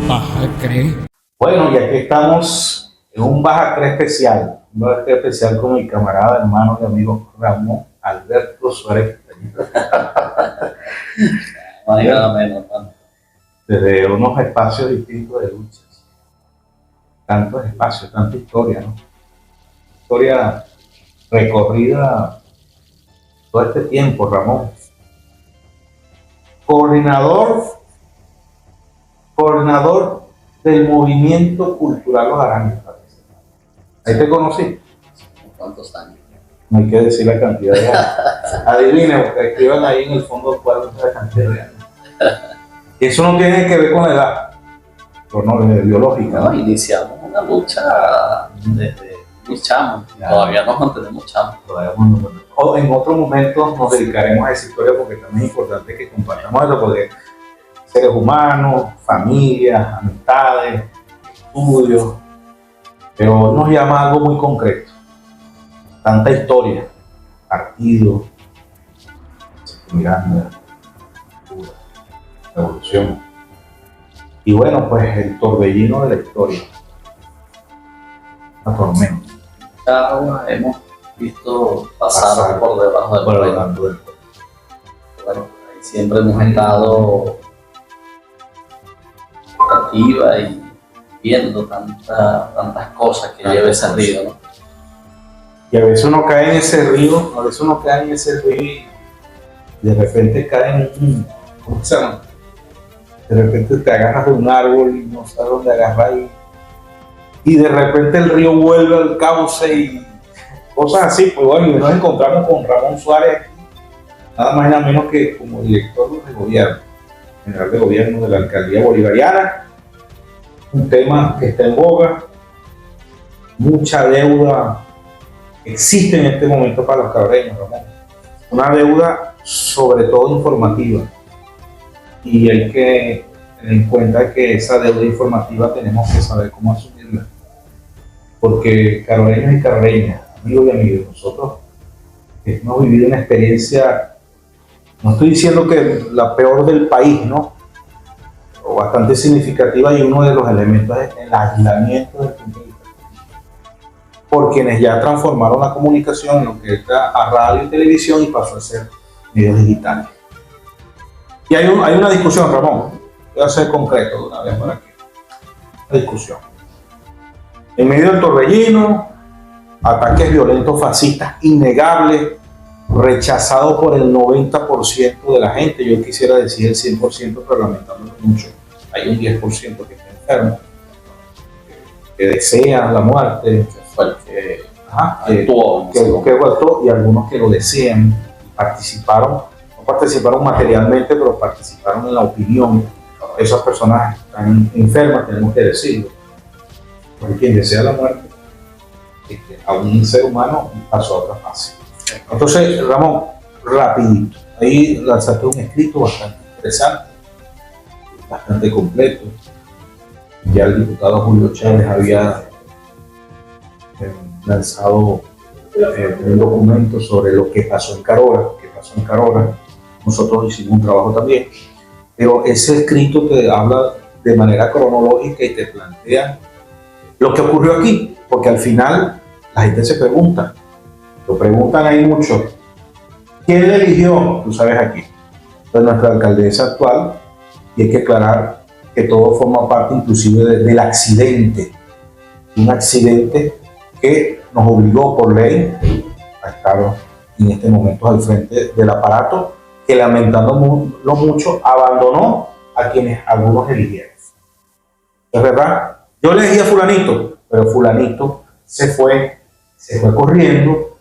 Baja Cree. Bueno, y aquí estamos en un Baja Cree especial. Un Baja Cree especial con mi camarada, hermano y amigo Ramón Alberto Suárez. Nada menos, ¿no? Desde unos espacios distintos de luchas. Tantos espacios, tanta historia, ¿no? Historia recorrida todo este tiempo, Ramón. Coordinador del Movimiento Cultural Los Arangues. Ahí te conocí. ¿Cuántos años? No hay que decir la cantidad de años. Adivinen, porque escriban ahí en el fondo cuál es la cantidad de años. Eso no tiene que ver con la edad, pero no, es biológica. No, iniciamos una lucha desde muy chamos. Todavía nos mantenemos chamos. O en otro momento nos dedicaremos a esa historia porque también es importante que compartamos esto, porque seres humanos, familias, amistades, estudios, pero nos llama algo muy concreto. Tanta historia, partido, Miranda, cultura, revolución. Y bueno, pues el torbellino de la historia, la tormenta. Mucha agua hemos visto pasar por debajo del puente. Bueno, ahí siempre hemos estado activa y viendo tantas cosas que lleva ese río, ¿no? Y a veces uno cae en ese río, y de repente cae en un, ¿cómo se llama? De repente te agarras de un árbol y no sabes dónde agarrar y de repente el río vuelve al cauce y cosas así. Pues bueno, y nos encontramos con Ramón Suárez, nada más y nada menos que como director de gobierno, general de gobierno de la alcaldía bolivariana. Un tema que está en boga, mucha deuda existe en este momento para los cabreños, Ramón. Una deuda sobre todo informativa. Y hay que tener en cuenta que esa deuda informativa tenemos que saber cómo asumirla. Porque cabreños y cabreñas, amigos y amigas, nosotros hemos vivido una experiencia, no estoy diciendo que la peor del país, ¿no? O bastante significativa, y uno de los elementos es el aislamiento del punto de vista. Por quienes ya transformaron la comunicación en lo que está a radio y televisión y pasó a ser medios digitales. Y hay una discusión, Ramón, voy a ser concreto de una vez por aquí. Una discusión. En medio del torbellino, ataques violentos fascistas innegables, rechazados por el 90% de la gente. Yo quisiera decir el 100%, pero lamentándolo mucho. Hay un 10% que está enfermo, que desean la muerte, que actuó, y algunos que lo desean, participaron, no participaron materialmente, pero participaron en la opinión. Esas personas están enfermas, tenemos que decirlo. Porque quien desea la muerte, a un ser humano pasó a otra fase. Entonces, Ramón, rapidito, ahí lanzaste un escrito bastante interesante, bastante completo. Ya el diputado Julio Chávez había lanzado un documento sobre lo que pasó en Carora. Nosotros hicimos un trabajo también, pero ese escrito te habla de manera cronológica y te plantea lo que ocurrió aquí, porque al final la gente se pregunta, lo preguntan ahí mucho, ¿quién le eligió? Tú sabes aquí, pues nuestra alcaldesa actual, y hay que aclarar que todo forma parte inclusive del accidente, un accidente que nos obligó por ley a estar en este momento al frente del aparato, que lamentándolo mucho abandonó a quienes algunos eligieron. Es verdad, yo elegí a fulanito, pero fulanito se fue corriendo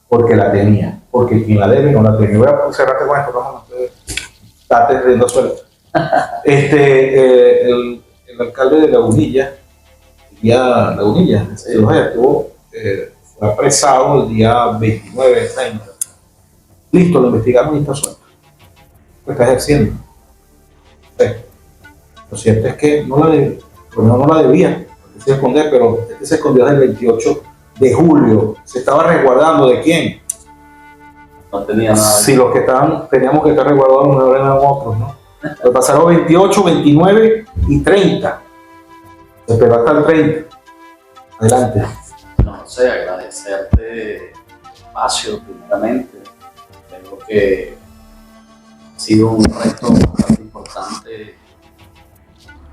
porque la tenía, porque quien la debe no la tenía. Voy a cerrarte con esto, no estate riendo suelto. El alcalde de Lagunilla, fue apresado el día 29 de 30. Listo, lo investigaron y está suelto. Lo está ejerciendo. Sí. Lo cierto es que no la debía, porque se esconder, pero se escondió desde el 28 de julio. Se estaba resguardando ¿de quién? No tenía nada. Si los que teníamos que estar resguardados no eran otros, ¿no? Pues pasaron 28, 29 y 30. Se esperó hasta el 30. Adelante. No sé, agradecerte el espacio primeramente. Creo que ha sido un reto bastante importante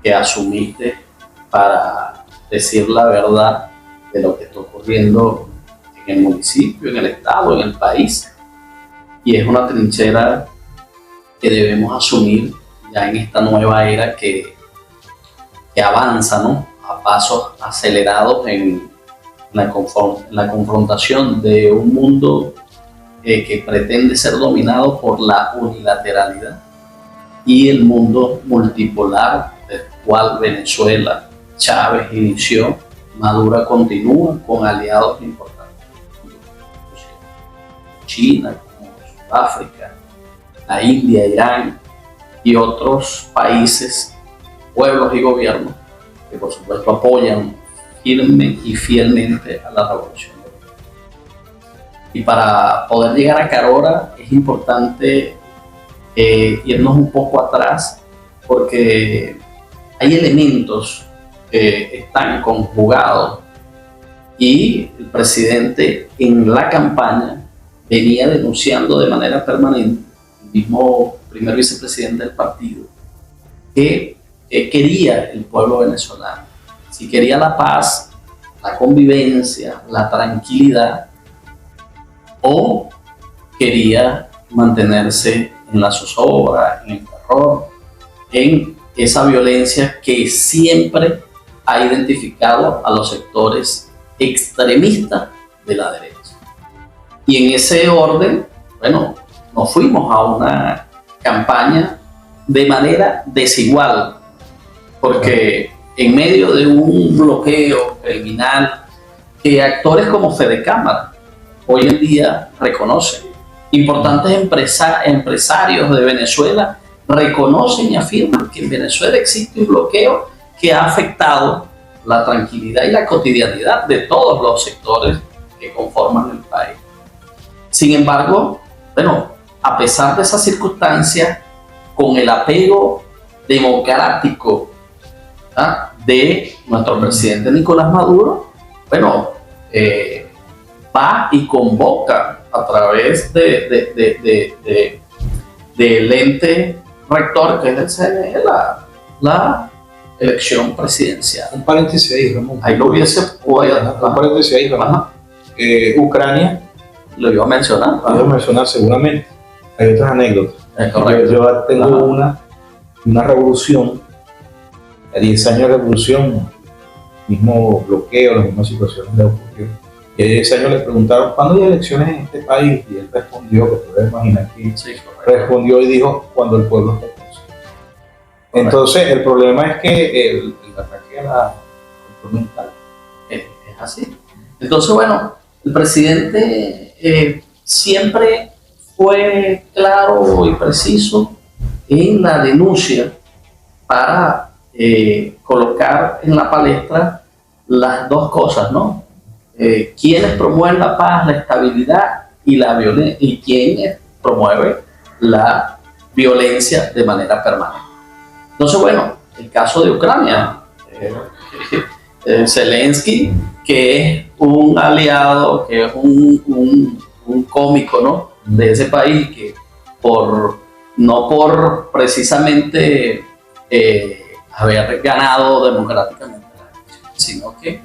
que asumiste para decir la verdad de lo que está ocurriendo en el municipio, en el estado, en el país. Y es una trinchera que debemos asumir ya en esta nueva era que avanza, ¿no?, a pasos acelerados en la confrontación de un mundo que pretende ser dominado por la unilateralidad y el mundo multipolar del cual Venezuela, Chávez inició, Maduro continúa con aliados importantes como China, como Sudáfrica, la India, Irán y otros países, pueblos y gobiernos que por supuesto apoyan firme y fielmente a la revolución. Y para poder llegar a Carora es importante irnos un poco atrás, porque hay elementos que están conjugados y el presidente en la campaña venía denunciando de manera permanente, el mismo primer vicepresidente del partido, que quería el pueblo venezolano. Si quería la paz, la convivencia, la tranquilidad, o quería mantenerse en la zozobra, en el terror, en esa violencia que siempre ha identificado a los sectores extremistas de la derecha. Y en ese orden, bueno, nos fuimos a una campaña de manera desigual, porque en medio de un bloqueo criminal que actores como Fedecámara hoy en día reconocen, importantes empresarios de Venezuela reconocen y afirman que en Venezuela existe un bloqueo que ha afectado la tranquilidad y la cotidianidad de todos los sectores que conforman el país. Sin embargo, bueno, a pesar de esas circunstancias, con el apego democrático de nuestro presidente Nicolás Maduro, bueno, va y convoca a través del ente rector, que es el CNE, la elección presidencial. Un paréntesis ahí, Ramón. Ahí lo hubiese podido. Un paréntesis ahí, Ramón. Ucrania. Lo iba a mencionar. Lo iba a mencionar seguramente. Hay otras anécdotas. Es correcto. Yo tengo una revolución, a 10 años de revolución, mismo bloqueo, las mismas situaciones de ocurrió. Y a 10 años le preguntaron, ¿cuándo hay elecciones en este país? Y él respondió, que puedes imaginar que respondió y dijo, cuando el pueblo esté consciente. Entonces, el problema es que el ataque a la control mental es así. Entonces, bueno, el presidente siempre fue claro y preciso en la denuncia para colocar en la palestra las dos cosas, ¿no? Quienes promueven la paz, la estabilidad y la violencia, y quienes promueven la violencia de manera permanente. Entonces, bueno, el caso de Ucrania, Zelensky, que es un aliado, que es un cómico, ¿no?, de ese país, que no por precisamente haber ganado democráticamente la elección, sino que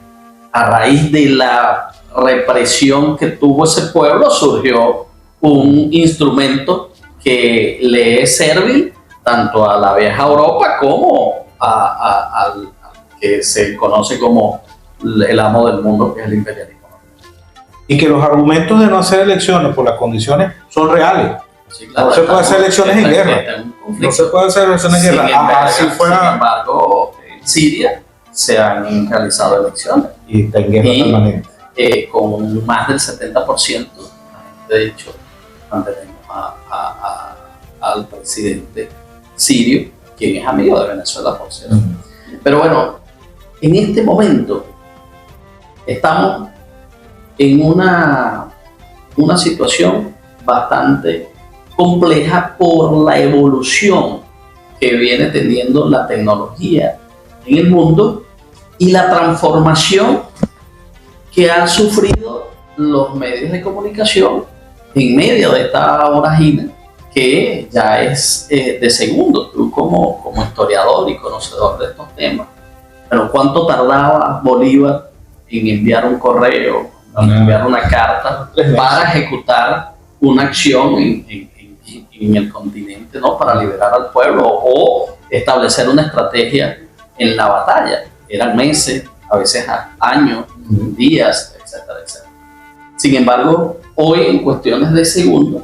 a raíz de la represión que tuvo ese pueblo surgió un instrumento que le es servil tanto a la vieja Europa como al que se conoce como el amo del mundo, que es el imperialismo. Y que los argumentos de no hacer elecciones por las condiciones son reales. Sí, claro, no se puede hacer elecciones en guerra. No se puede hacer elecciones en guerra. Sin embargo, en Siria se han realizado elecciones. Y está en guerra permanente. Con más del 70%, de hecho, mantenemos al presidente sirio, quien es amigo de Venezuela, por cierto. Pero bueno, en este momento estamos en una situación bastante compleja por la evolución que viene teniendo la tecnología en el mundo y la transformación que han sufrido los medios de comunicación en medio de esta vorágine que ya es de segundo. Tú como historiador y conocedor de estos temas, pero ¿cuánto tardaba Bolívar en enviar un correo, en enviar una carta para ejecutar una acción en el continente, ¿no? Para liberar al pueblo o establecer una estrategia en la batalla? Eran meses, a veces años, días, etcétera, etcétera. Sin embargo, hoy en cuestiones de segundos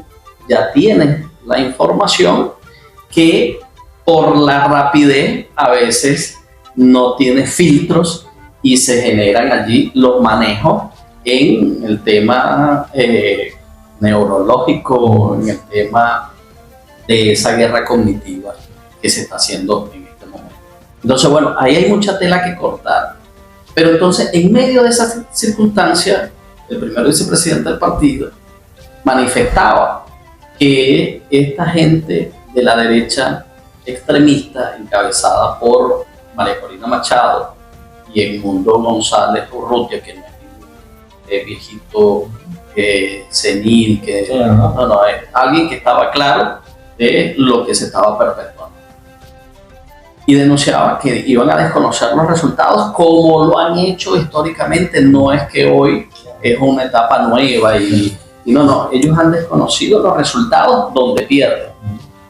ya tienes la información que por la rapidez a veces no tiene filtros y se generan allí los manejos en el tema neurológico, en el tema de esa guerra cognitiva que se está haciendo en este momento. Entonces, bueno, ahí hay mucha tela que cortar. Pero entonces, en medio de esa circunstancia, el primer vicepresidente del partido manifestaba que esta gente de la derecha extremista, encabezada por María Corina Machado y Edmundo González Urrutia, que no es viejito senil, que no, es alguien que estaba claro de lo que se estaba perpetuando. Y denunciaba que iban a desconocer los resultados como lo han hecho históricamente. No es que hoy es una etapa nueva y no, ellos han desconocido los resultados donde pierden,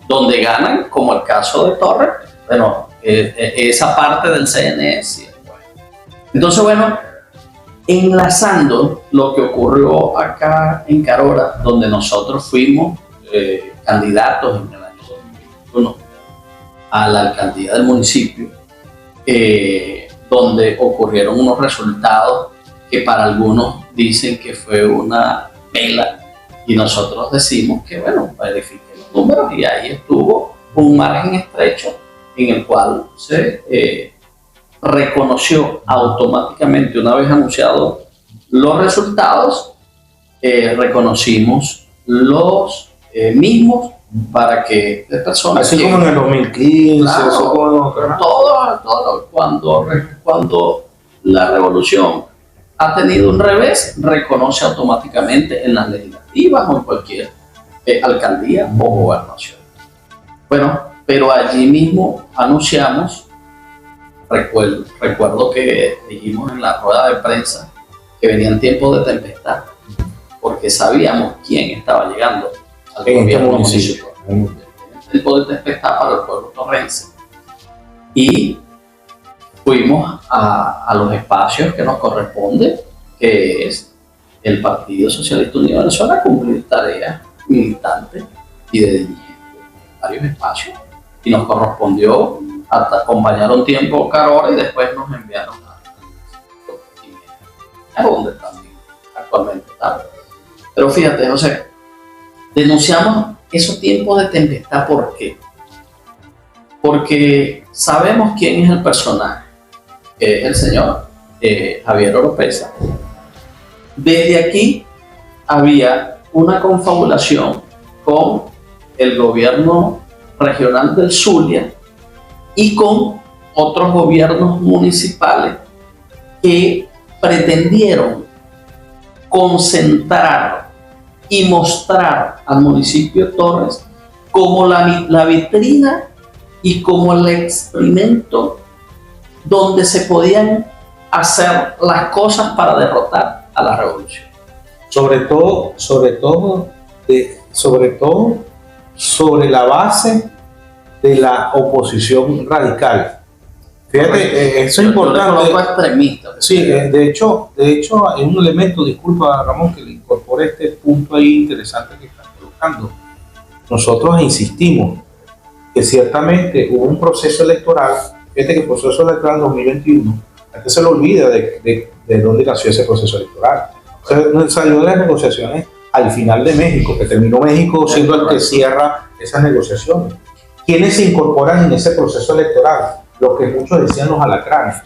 donde ganan, como el caso de Torres, bueno, esa parte del CNE. Entonces, bueno, enlazando lo que ocurrió acá en Carora, donde nosotros fuimos candidatos en el año 2021 a la alcaldía del municipio, donde ocurrieron unos resultados que para algunos dicen que fue una pela, y nosotros decimos que, bueno, verifiquen los números, y ahí estuvo un margen estrecho en el cual se reconoció automáticamente, una vez anunciados los resultados, reconocimos los mismos para que personas... Así como en el 2015, claro, eso todo, cuando la revolución ha tenido un revés, reconoce automáticamente en las legislativas o en cualquier alcaldía o gobernación. Bueno, pero allí mismo anunciamos, recuerdo que dijimos en la rueda de prensa que venían tiempos de tempestad, porque sabíamos quién estaba llegando al gobierno municipal. Tiempo de tempestad para el pueblo torrense. Y fuimos a los espacios que nos corresponde, que es el Partido Socialista Unido de Venezuela, a cumplir tareas militantes y de dirigentes en varios espacios, y nos correspondió hasta acompañar un tiempo Carora, y después nos enviaron a donde también actualmente estamos. Pero fíjate, José, denunciamos esos tiempos de tempestad. ¿Por qué? Porque sabemos quién es el personaje, que es el señor Javier Oropesa. Desde aquí había una confabulación con el gobierno regional del Zulia y con otros gobiernos municipales que pretendieron concentrar y mostrar al municipio de Torres como la vitrina y como el experimento donde se podían hacer las cosas para derrotar a la revolución. Sobre todo sobre la base de la oposición radical. Fíjate, eso es importante. Extremista. Sí, de hecho hay un elemento, disculpa Ramón, que le incorpore este punto ahí interesante que estás colocando. Nosotros insistimos que ciertamente hubo un proceso electoral. Fíjate que el proceso electoral 2021, a gente se le olvida de dónde nació ese proceso electoral. O sea, salió de las negociaciones al final de México, que terminó México siendo el que cierra esas negociaciones. ¿Quiénes se incorporan en ese proceso electoral? Lo que muchos decían los alacranes.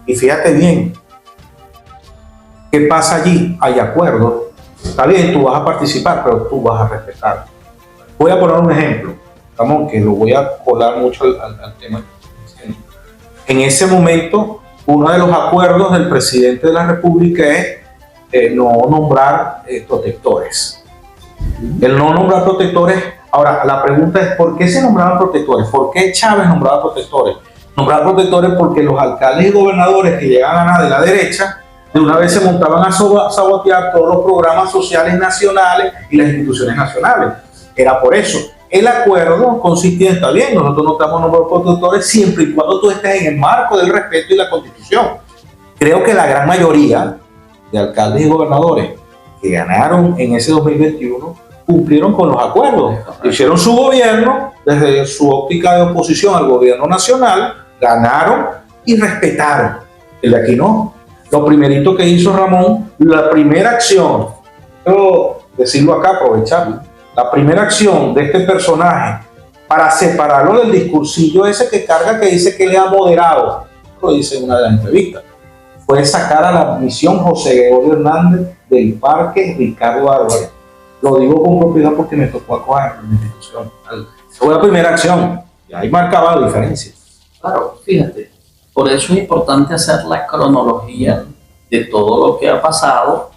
Y fíjate bien, ¿qué pasa allí? Hay acuerdos. Está bien, tú vas a participar, pero tú vas a respetar. Voy a poner un ejemplo. Ramón, que lo voy a colar mucho al tema. En ese momento, uno de los acuerdos del presidente de la República es no nombrar protectores. El no nombrar protectores. Ahora, la pregunta es, ¿por qué se nombraban protectores? ¿Por qué Chávez nombraba protectores? Nombrar protectores porque los alcaldes y gobernadores que llegan a ganar de la derecha, de una vez se montaban a sabotear todos los programas sociales nacionales y las instituciones nacionales. Era por eso. El acuerdo consistía en, está bien, nosotros no estamos nombrando protectores siempre y cuando tú estés en el marco del respeto y la Constitución. Creo que la gran mayoría de alcaldes y gobernadores que ganaron en ese 2021 cumplieron con los acuerdos. Hicieron su gobierno desde su óptica de oposición al gobierno nacional, ganaron y respetaron. El de aquí no. Lo primerito que hizo Ramón, la primera acción, quiero decirlo acá, aprovecharlo, la primera acción de este personaje para separarlo del discursillo ese que carga, que dice que le ha moderado, lo dice en una de las entrevistas, fue sacar a la misión José Gregorio Hernández del Parque Ricardo Álvarez. Lo digo con propiedad porque me tocó acoger en la institución. Fue la primera acción y ahí marcaba la diferencia. Claro, fíjate, por eso es importante hacer la cronología de todo lo que ha pasado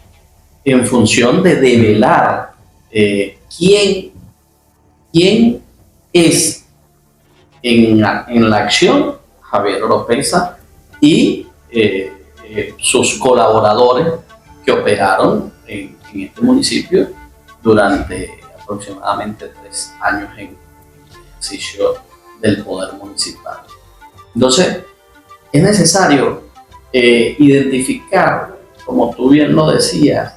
en función de develar quién es en la acción Javier Oropesa y sus colaboradores que operaron en este municipio durante aproximadamente 3 años en el ejercicio del poder municipal. Entonces, es necesario identificar, como tú bien lo decías,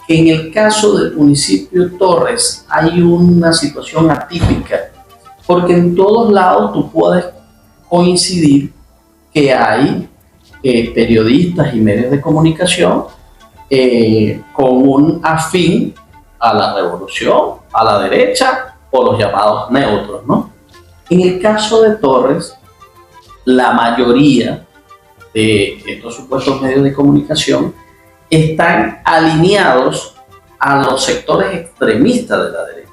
que en el caso del municipio Torres hay una situación atípica, porque en todos lados tú puedes coincidir que hay periodistas y medios de comunicación con un afín a la revolución, a la derecha o los llamados neutros, ¿no? En el caso de Torres, la mayoría de estos supuestos medios de comunicación están alineados a los sectores extremistas de la derecha.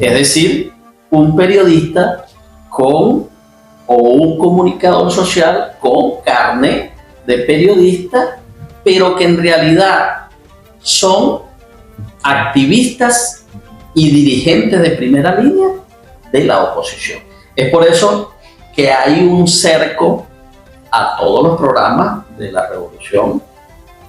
Es decir, un periodista o un comunicador social con carnet de periodista, pero que en realidad son activistas y dirigentes de primera línea de la oposición. Es por eso que hay un cerco a todos los programas de la revolución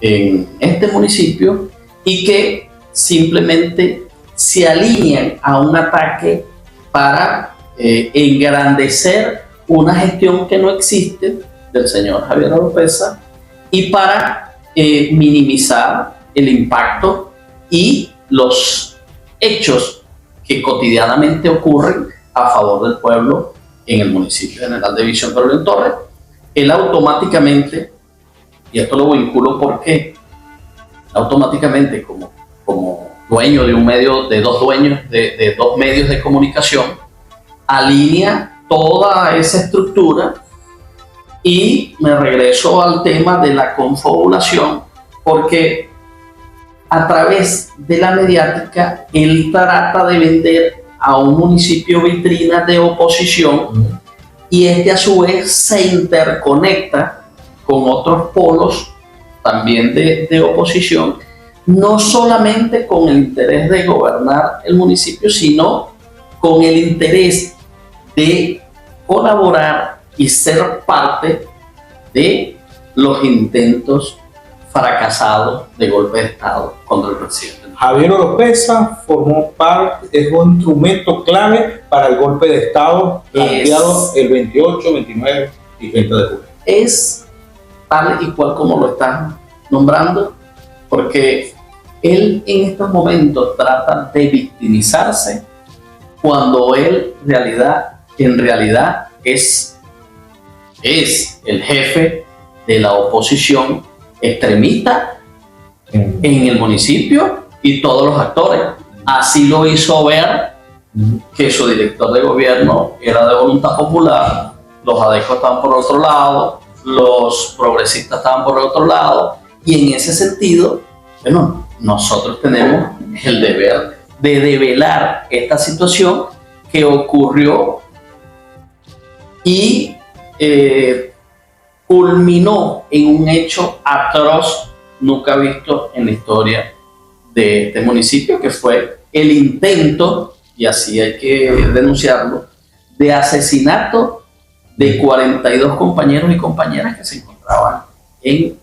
en este municipio y que simplemente se alinean a un ataque para engrandecer una gestión que no existe del señor Javier Oropesa y para minimizar el impacto y los hechos que cotidianamente ocurren a favor del pueblo en el municipio general de Visión Carolina Torres. Él automáticamente, y esto lo vinculo porque automáticamente como dueño de un medio, de dos dueños de dos medios de comunicación, alinea toda esa estructura. Y me regreso al tema de la confabulación, porque a través de la mediática él trata de vender a un municipio vitrina de oposición y este a su vez se interconecta con otros polos también de oposición, no solamente con el interés de gobernar el municipio, sino con el interés de colaborar y ser parte de los intentos fracasados de golpe de Estado contra el presidente. Javier Oropesa formó parte, es un instrumento clave para el golpe de Estado planteado el 28, 29 y 30 de julio. Es tal y cual como lo están nombrando, porque él en estos momentos trata de victimizarse cuando él en realidad es el jefe de la oposición extremista en el municipio y todos los actores. Así lo hizo ver que su director de gobierno era de Voluntad Popular, los adecos estaban por otro lado, los progresistas estaban por otro lado, y en ese sentido, bueno, nosotros tenemos el deber de develar esta situación que ocurrió y culminó en un hecho atroz nunca visto en la historia de este municipio, que fue el intento, y así hay que denunciarlo, de asesinato de 42 compañeros y compañeras que se encontraban en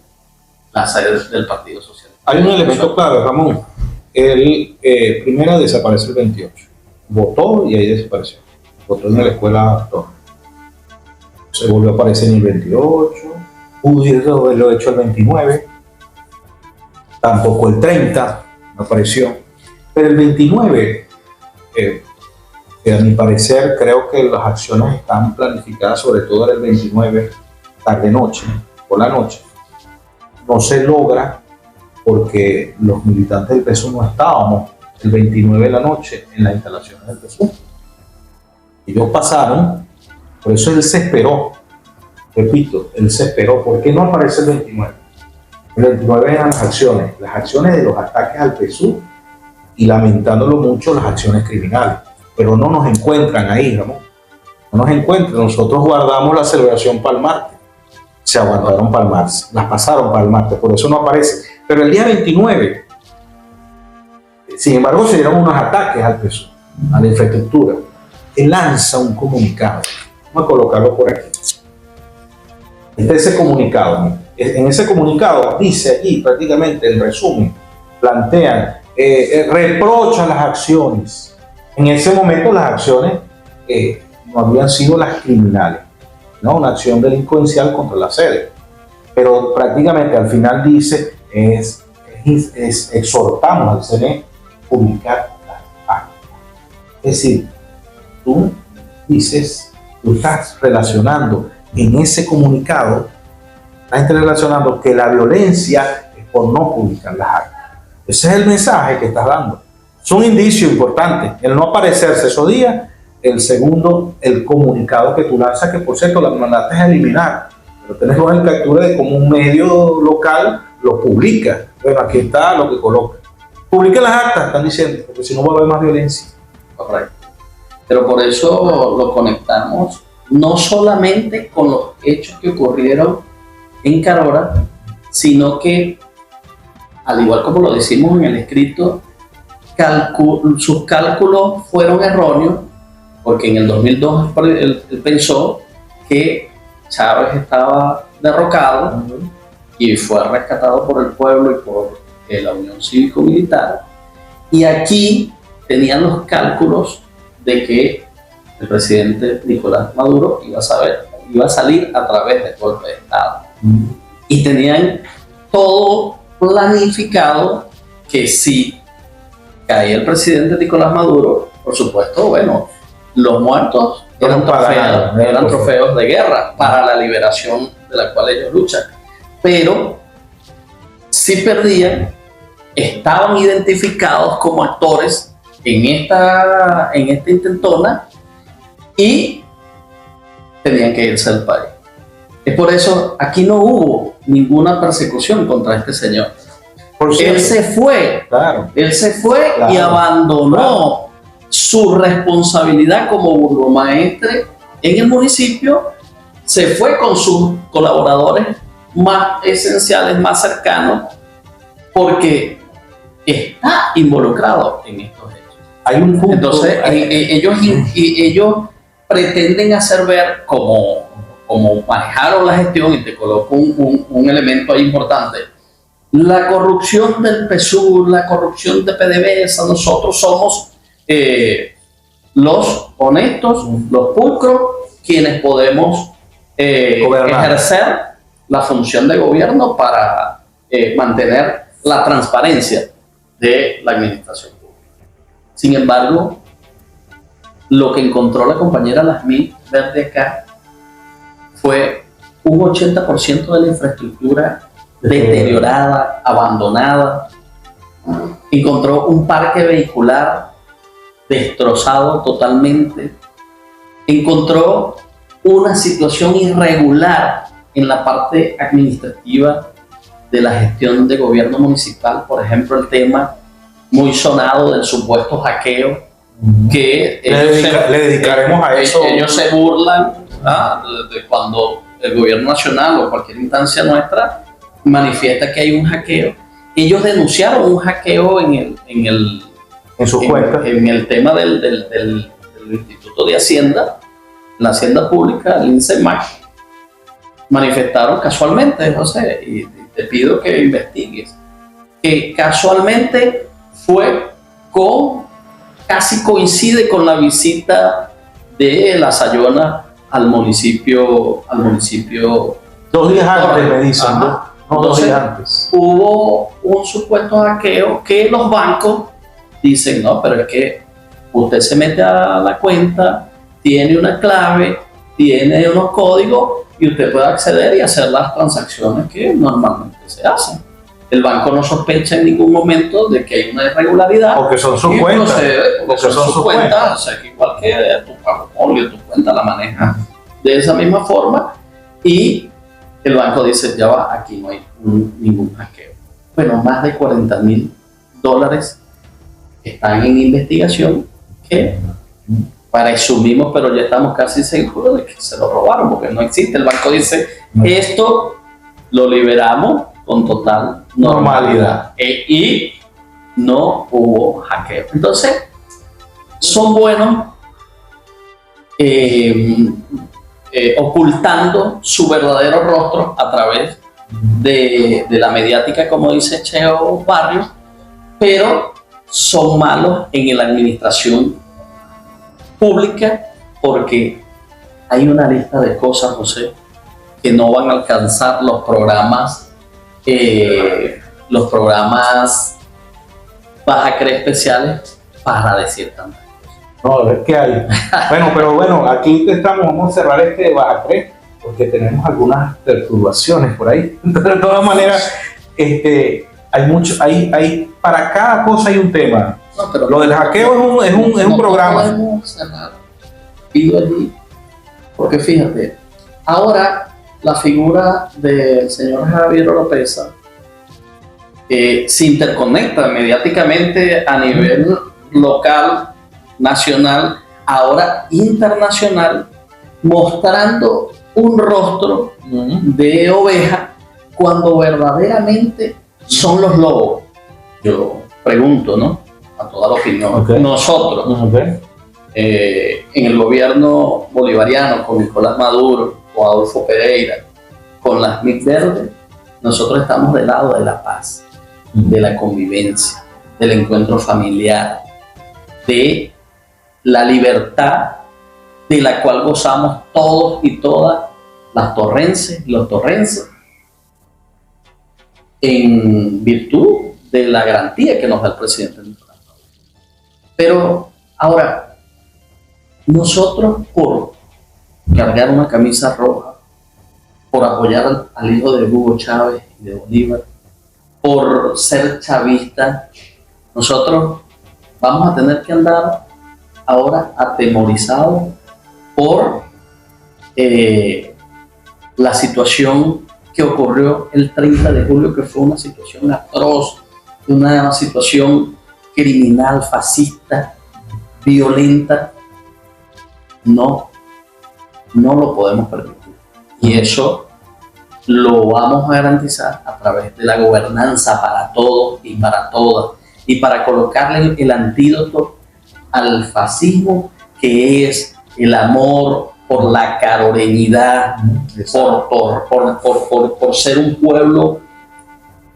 la sede del Partido Socialista. Hay un elemento claro, Ramón. Él primero desapareció el 28. Votó y ahí desapareció. Votó en la escuela Torres. Se volvió a aparecer en el 28. Pudo haberlo hecho el 29. Tampoco el 30 no apareció. Pero el 29, a mi parecer, creo que las acciones están planificadas, sobre todo el 29, tarde-noche, por la noche. No se logra porque los militantes del PSUV no estábamos el 29 de la noche en las instalaciones del PSUV. Ellos pasaron, por eso él se esperó. Repito, él se esperó. ¿Por qué no aparece el 29? El 29 eran las acciones de los ataques al PSUV y, lamentándolo mucho, las acciones criminales. Pero no nos encuentran ahí, Ramón. No nos encuentran. Nosotros guardamos la celebración para el martes. Se aguantaron para el martes, las pasaron para el martes, por eso no aparece. Pero el día 29, sin embargo, se dieron unos ataques al PSUV, a la infraestructura. Él lanza un comunicado. Vamos a colocarlo por aquí. Este es ese comunicado, ¿no? En ese comunicado dice allí, prácticamente, en resumen, plantean, reprochan las acciones. En ese momento las acciones no habían sido las criminales, ¿no? Una acción delincuencial contra la sede. Pero prácticamente al final dice, exhortamos al CNE a publicar las actas. Es decir, tú estás relacionando en ese comunicado, estás relacionando que la violencia es por no publicar las actas. Ese es el mensaje que estás dando. Es un indicio importante. El no aparecerse esos días. El segundo, el comunicado que tú lanzas, que por cierto la mandaste a eliminar, pero tenés en captura de cómo un medio local lo publica. Bueno, aquí está lo que coloca. Publiquen las actas, están diciendo, porque si no va a haber más violencia. Correcto. Pero por eso lo conectamos no solamente con los hechos que ocurrieron en Carora, sino que, al igual como lo decimos en el escrito, sus cálculos fueron erróneos, porque en el 2002 él pensó que Chávez estaba derrocado y fue rescatado por el pueblo y por la Unión Cívico-Militar. Y aquí tenían los cálculos de que el presidente Nicolás Maduro iba a salir a través del golpe de Estado. Y tenían todo planificado que si caía el presidente Nicolás Maduro, por supuesto, bueno, los muertos eran trofeos de guerra para la liberación de la cual ellos luchan. Pero si perdían, estaban identificados como actores en esta intentona y tenían que irse del país. Es por eso aquí no hubo ninguna persecución contra este señor. Él se fue, claro, y abandonó su responsabilidad como burgomaestre en el municipio, se fue con sus colaboradores más esenciales, más cercanos, porque está involucrado en estos hechos. Hay un punto. Entonces, ellos pretenden hacer ver como manejaron la gestión, y te coloco un elemento ahí importante. La corrupción del PSUV, la corrupción de PDVSA, nosotros somos los honestos, los pulcros, quienes podemos ejercer la función de gobierno para mantener la transparencia de la administración pública. Sin embargo, lo que encontró la compañera Lasmil Verde acá fue un 80% de la infraestructura deteriorada, abandonada. Encontró un parque vehicular destrozado totalmente. Encontró una situación irregular en la parte administrativa de la gestión de gobierno municipal. Por ejemplo, el tema muy sonado del supuesto hackeo que le dedicaremos a eso. Ellos se burlan de cuando el gobierno nacional o cualquier instancia nuestra manifiesta que hay un hackeo. Ellos denunciaron un hackeo en sus cuentas. En el tema del Instituto de Hacienda, la Hacienda Pública, el INSEMAC. Manifestaron casualmente, José, y te pido que investigues, que casualmente casi coincide con la visita de la Sayona al municipio. 2 días antes, me dicen. Ajá. No, Entonces, 2 días antes. hubo un supuesto hackeo que los bancos dicen, no, pero es que usted se mete a la cuenta, tiene una clave, tiene unos códigos y usted puede acceder y hacer las transacciones que normalmente se hacen. El banco no sospecha en ningún momento de que hay una irregularidad. Porque son sus cuentas. Porque son sus cuentas. O sea, que igual que tu portafolio, tu cuenta la maneja de esa misma forma. Y el banco dice, ya va, aquí no hay ningún hackeo. Bueno, más de $40,000 están en investigación que presumimos, pero ya estamos casi seguros de que se lo robaron, porque no existe. El banco dice, esto lo liberamos con total normalidad. Y no hubo hackeo. Entonces, son buenos ocultando su verdadero rostro a través de la mediática, como dice Cheo Barrios, pero son malos en la administración pública, porque hay una lista de cosas, José, que no van a alcanzar los programas Bajacre especiales para decir tantas cosas. No, a ver qué hay. Pero aquí vamos a cerrar este de Bajacre porque tenemos algunas perturbaciones por ahí. De todas maneras, hay para cada cosa hay un tema. No, pero lo del hackeo es un programa. Podemos cerrar. Pido allí, porque fíjate, ahora la figura del señor Javier Oropesa se interconecta mediáticamente a nivel local, nacional, ahora internacional, mostrando un rostro de oveja cuando verdaderamente son los lobos. Yo pregunto, ¿no? A toda la opinión. Okay. Nosotros, en el gobierno bolivariano, con Nicolás Maduro o Adolfo Pereira, con las MIC verdes, nosotros estamos del lado de la paz, de la convivencia, del encuentro familiar, de la libertad de la cual gozamos todos y todas las torrenses y los torrenses, en virtud de la garantía que nos da el presidente Nicolás Maduro. Pero ahora, nosotros por cargar una camisa roja, por apoyar al hijo de Hugo Chávez y de Bolívar, por ser chavistas, nosotros vamos a tener que andar ahora atemorizados por la situación que ocurrió el 30 de julio, que fue una situación atroz, una situación criminal, fascista, violenta. No lo podemos permitir. Y eso lo vamos a garantizar a través de la gobernanza para todos y para todas, y para colocarle el antídoto al fascismo, que es el amor por la caroreñidad, por ser un pueblo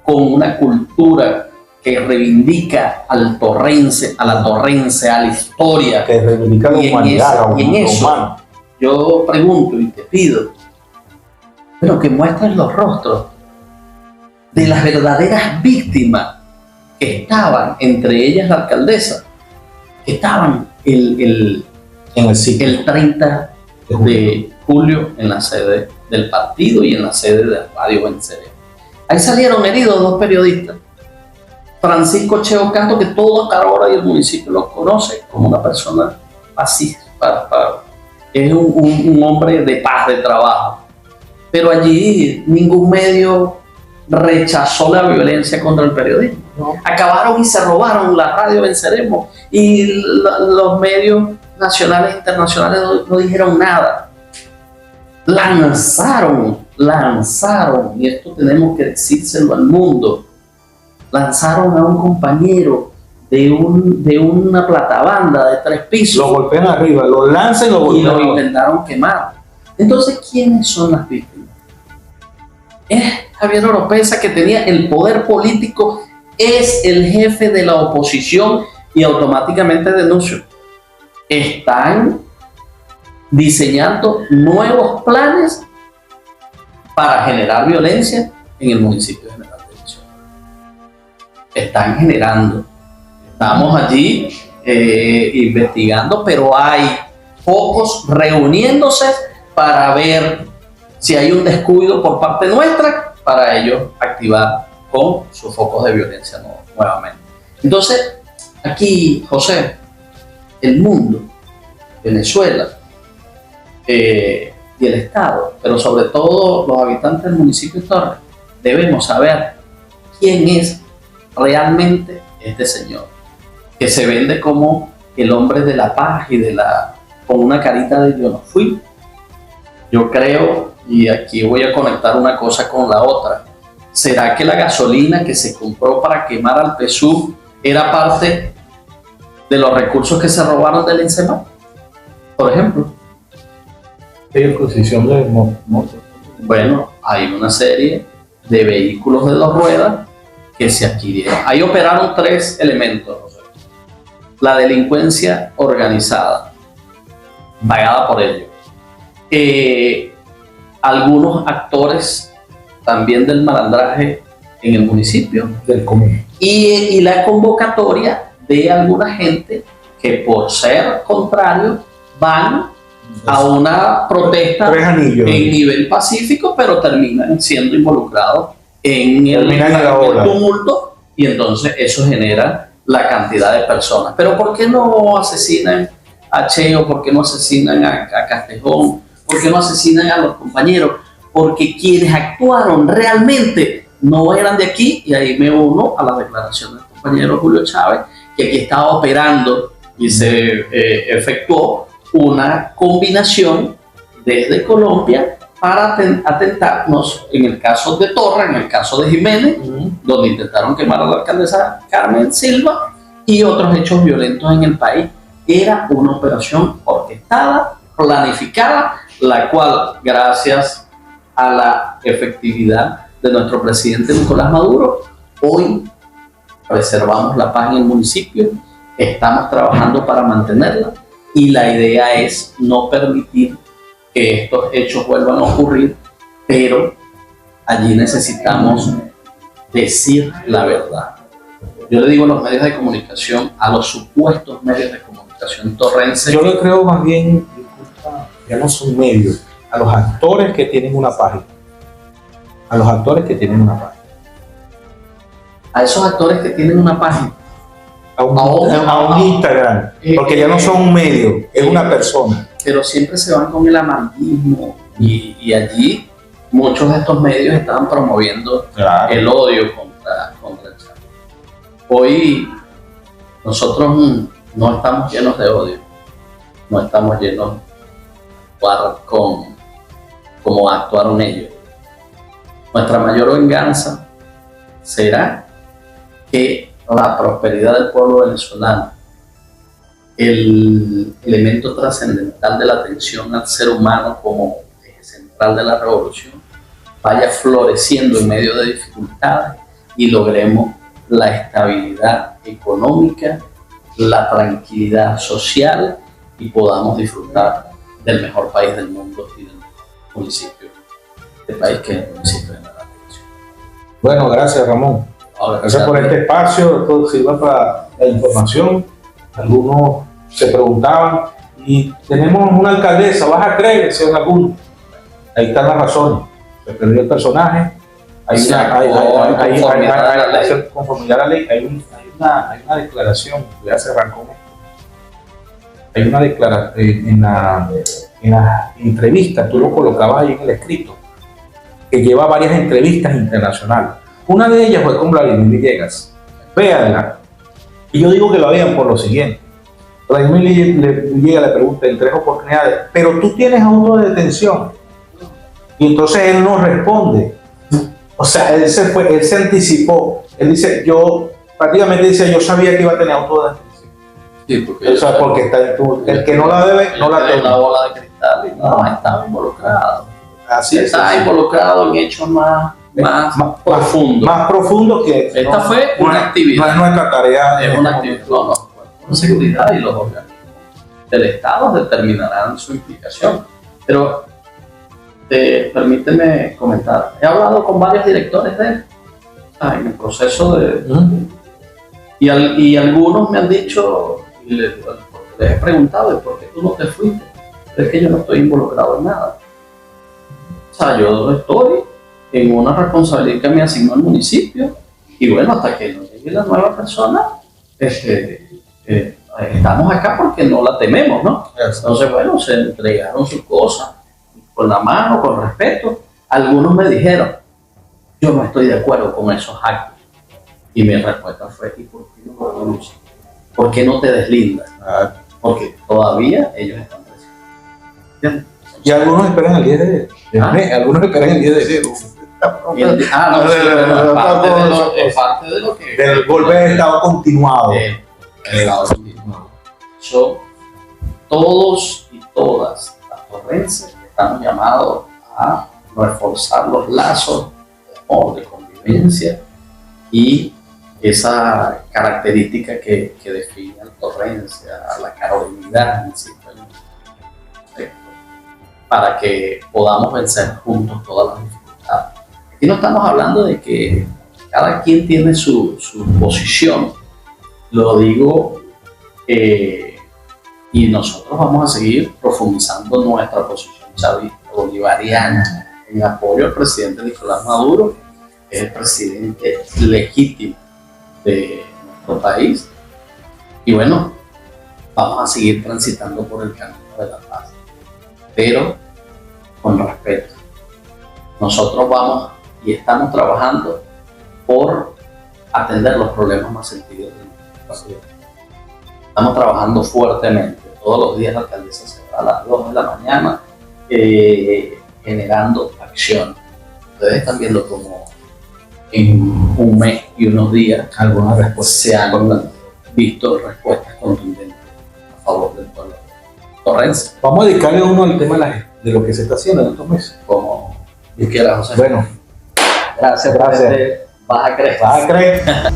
con una cultura que reivindica al torrense, a la torrense, a la historia, que reivindica la humanidad, y en eso yo pregunto y te pido, pero que muestren los rostros de las verdaderas víctimas que estaban, entre ellas la alcaldesa, que estaban el 30 de julio en la sede del partido y en la sede de Radio Venceré. Ahí salieron heridos 2 periodistas. Francisco Cheo Canto, que todo Carora y el municipio lo conoce como una persona pacífica, es un hombre de paz, de trabajo. Pero allí ningún medio rechazó la violencia contra el periodismo. No. Acabaron y se robaron la radio Venceremos y los medios nacionales e internacionales no dijeron nada. Lanzaron, y esto tenemos que decírselo al mundo, lanzaron a un compañero de una platabanda de 3 pisos. Lo golpean arriba, lo lanzan y lo Y golpean lo abajo. intentaron quemar. Entonces, ¿quiénes son las víctimas? Es Javier Oropesa, que tenía el poder político, es el jefe de la oposición y automáticamente denunció. Están diseñando nuevos planes para generar violencia en el municipio general de Misiones. Están generando. Estamos allí investigando, pero hay pocos reuniéndose para ver si hay un descuido por parte nuestra para ellos activar con sus focos de violencia nuevamente. Entonces, aquí, José, el mundo, Venezuela y el Estado, pero sobre todo los habitantes del municipio de Torres, debemos saber quién es realmente este señor, que se vende como el hombre de la paz y con una carita de yo no fui. Yo creo, y aquí voy a conectar una cosa con la otra, ¿será que la gasolina que se compró para quemar al PSUV era parte de los recursos que se robaron del INSEMAR? Por ejemplo. Hay exposición de motos. Bueno, hay una serie de vehículos de 2 ruedas que se adquirieron. Ahí operaron 3 elementos. La delincuencia organizada, pagada por ellos. Algunos actores también del malandraje en el municipio. Del común. Y la convocatoria de alguna gente que por ser contrario van a una protesta 3 anillos. en nivel pacífico, pero terminan siendo involucrados en el ola. tumulto, y entonces eso genera la cantidad de personas. Pero ¿por qué no asesinan a Cheo? ¿Por qué no asesinan a Castejón? ¿Por qué no asesinan a los compañeros? Porque quienes actuaron realmente no eran de aquí, y ahí me uno a la declaración del compañero Julio Chávez, que aquí estaba operando y se efectuó una combinación desde Colombia para atentarnos, en el caso de Torres, en el caso de Jiménez, donde intentaron quemar a la alcaldesa Carmen Silva, y otros hechos violentos en el país. Era una operación orquestada, planificada, la cual, gracias a la efectividad de nuestro presidente Nicolás Maduro, hoy preservamos la paz en el municipio, estamos trabajando para mantenerla, y la idea es no permitir que estos hechos vuelvan a ocurrir, pero allí necesitamos decir la verdad. Yo le digo a los medios de comunicación, a los supuestos medios de comunicación torrenses. Yo le creo más bien, ya no son medios, a los actores que tienen una página. A los actores que tienen una página. A esos actores que tienen una página. A un Instagram. Porque ya no son un medio, es una persona. Pero siempre se van con el amarillismo, y allí muchos de estos medios estaban promoviendo el odio contra el Chavo. Hoy nosotros no estamos llenos de odio, no estamos llenos como actuaron ellos. Nuestra mayor venganza será que la prosperidad del pueblo venezolano, el elemento trascendental de la atención al ser humano como eje central de la revolución, vaya floreciendo en medio de dificultades y logremos la estabilidad económica, la tranquilidad social, y podamos disfrutar del mejor país del mundo y del municipio, del país que es el municipio de Naranjo. Bueno, gracias Ramón. Gracias por este espacio, todo sirva para la información. Algunos se preguntaban, y tenemos una alcaldesa, ¿vas a creer, señor Laguna? Ahí están las razones. Se perdió el personaje, hay conformidad a la ley, hay una declaración, voy a cerrar con esto. Hay una declaración en la entrevista, tú lo colocabas ahí en el escrito, que lleva varias entrevistas internacionales. Una de ellas fue con Vladimir Villegas. Véanla. Y yo digo que lo vean por lo siguiente. Vladimir Villegas le pregunta en 3 oportunidades, pero tú tienes auto de detención. Y entonces él no responde. O sea, él se anticipó. Él dice, prácticamente dice, yo sabía que iba a tener auto de detención. Sí, porque, O sea, porque el que no la debe, no la tiene toma. una bola de cristal y no estaba involucrado. Así es. Está involucrado en hechos más profundos. Más profundo que Esta fue no una es- actividad. No es nuestra tarea. Es una actividad. No, con seguridad y los organismos del Estado determinarán su implicación. Pero permíteme comentar. He hablado con varios directores de él en el proceso de. Y algunos me han dicho, y les he preguntado, ¿por qué tú no te fuiste? Pero es que yo no estoy involucrado en nada. O sea, yo estoy en una responsabilidad que me asignó el municipio y bueno, hasta que no llegue la nueva persona, estamos acá porque no la tememos, ¿no? Entonces, bueno, se entregaron sus cosas con la mano, con respeto. Algunos me dijeron, yo no estoy de acuerdo con esos actos. Y mi respuesta fue, ¿y por qué no lo denuncias? ¿Por qué no te deslindas? Porque todavía ellos están presos. Y algunos esperan el 10 de enero. Algunos esperan el 10 de enero. Es parte de lo que... Del golpe de Estado continuado. Todos y todas las torrenses estamos llamados a reforzar los lazos de amor, de convivencia y esa característica que define al torrense, a la carolinidad, para que podamos vencer juntos todas las dificultades. Aquí no estamos hablando de que cada quien tiene su posición, lo digo, y nosotros vamos a seguir profundizando nuestra posición chavista bolivariana en apoyo al presidente Nicolás Maduro, que es el presidente legítimo de nuestro país. Y bueno, vamos a seguir transitando por el camino de la paz, pero con respeto. Nosotros vamos y estamos trabajando por atender los problemas más sentidos de nuestro país. Estamos trabajando fuertemente. Todos los días la alcaldesa se va a las 2 de la mañana generando acción. Ustedes están viendo como en un mes y unos días algunas respuestas se han visto respuestas contundentes a favor del pueblo torrense. Vamos a dedicarle uno al tema de lo que se está haciendo en estos meses. Como Dios quiera, José. Bueno, gracias. Gracias. Baja Cresta. Baja Cresta.